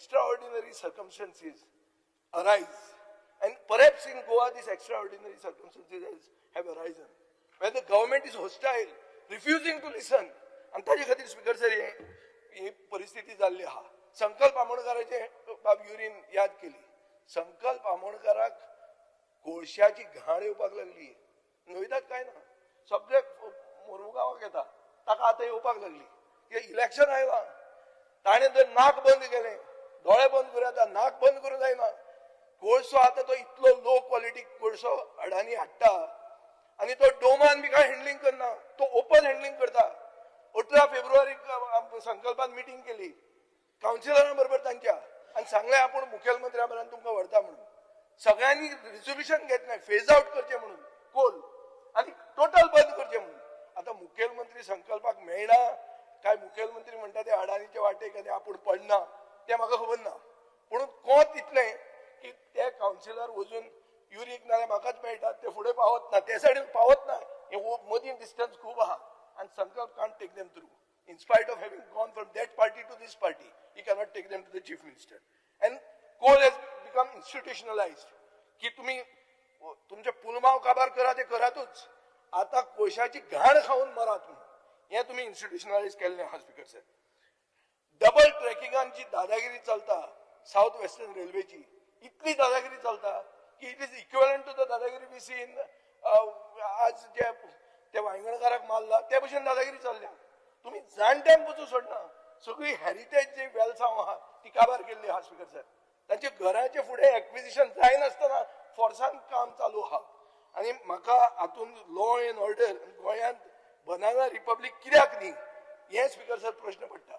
extraordinary circumstances arise, and perhaps in Goa these extraordinary circumstances have arisen, where the government is hostile, refusing to listen, and ताजे खातीर speaker sir ही परिस्थिती जाल्ली आहा. संकल्प आमोणकाराचे बाब urine याद केली. संकल्प आमोणकाराक कोळशाची घाण येवपाक लागली. नोयतात काय ना, सगळे मोरमुगांवाक येता, ताका आतां येवपाक लागली. कित्याक इलेक्शन आयलां, ताणें जर नाक बंद केलें, दोळे बंद करूं येता, नाक बंद करूं जायना. कोळसो आतां तो इतलो लो क्वॉलिटी कोळसो अडानी हाडटा आनी तो डोमान बी काय हँडलिंग करना, तो ओपन हँडलिंग करता. 18 फेब्रुवारीक संकल्पान मिटींग केली कावन्सिलरां बरोबर तांच्या, आनी सांगलें आपूण मुखेलमंत्र्या बरोबर तुमकां व्हरता म्हणून. सगळ्यांनी रिझोल्युशन घेतलें फेज आउट करचें म्हणून कोल आनी टोटल बंद करचें म्हणून. आतां मुखेलमंत्री संकल्पाक मेळना काय मुखेलमंत्री म्हणटा ते अडानीच्या वाटेक आनी आपूण पडना तें म्हाका खबर ना. पूण कोंत इतलें की ते कावन्सिलर वचून युरीक नाल्यार म्हाकाच मेळटात ते फुडें पावत ना, ते सायडीन पावत ना. हे मदीं डिस्टन्स खूब आहा and Sankalp can't take them through. In spite of having gone from that party to this party, he cannot take them to the chief minister. And coal has become institutionalized. की तुम्ही तुमचे पुलमाव काबार करा ते करातूच, आता कोळशाची घाण खाऊन मरा तुम्ही. हे तुम्ही इन्स्टिट्यूशनलाइज केल्लें आहा स्पीकर सर. डबल ट्रॅकिंगांची दादागिरी चलता साऊथ वेस्टर्न रेल्वेची, इतली दादागिरी चलता की it is equivalent to the दादागिरी वी सी इन आज जे ते वांयगणकाराक मारला ते भशेन दादागिरी चल्ल्या. तुम्ही जाणट्यांक वचूं सोडना, सगळी हेरिटेज जी वेल्सांव आहा ती काबार केल्ली आहा स्पीकर सर. तांचे घराचे फुडें एक्विजिशन जायनासतना फोर्सान काम चालू आहा. आनी म्हाका हातून लॉ एंड ऑर्डर गोंयांत बनाना रिपब्लीक कित्याक न्ही हे स्पीकर सर प्रश्न पडटा.